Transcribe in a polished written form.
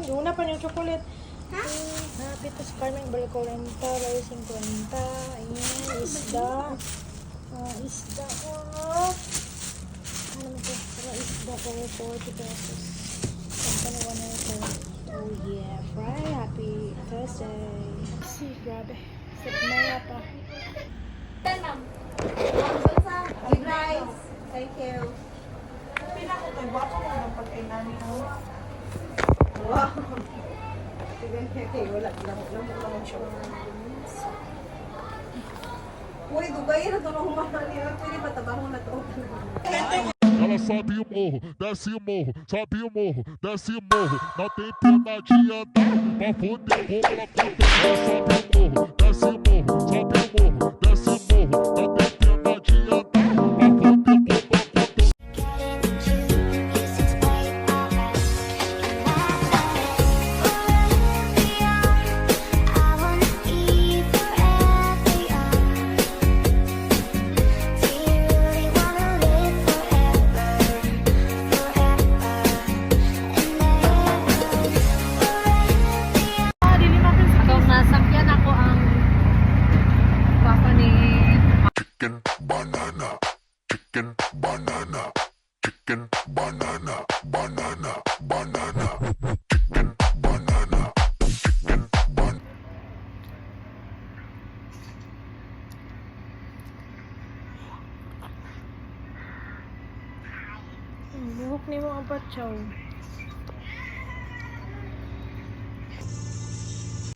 Yung una pa yung chocolate. Happy to Carmen Bal 40, Bal 50. Ayan, isda. Isda ko. Ano mo ito? Isda ko, 40 pesos. Ito na 100. Oh yeah, fry. Happy Thursday. See, grabe. Sip na pa. Good rice. Thank you. Pinakutay-bato mo ng pagkainani mo. Wow. Wala. Lamok siya. Uy, Dubai na ito na humahal niya. Pwede ba tabangon na ito? Ela sobe o morro, desce o morro, sobe o morro, desce o morro. Não tem pena de andar, pra foder como ela conta. Ela sobe o morro, desce o morro, sobe o morro, desce o morro. Não tem pena de andar, pra foder como ela conta. Nasakyan ako ang papa ni Chicken banana, chicken banana, chicken banana, banana, banana, chicken banana, chicken banana. buhok ni mo ang patsaw.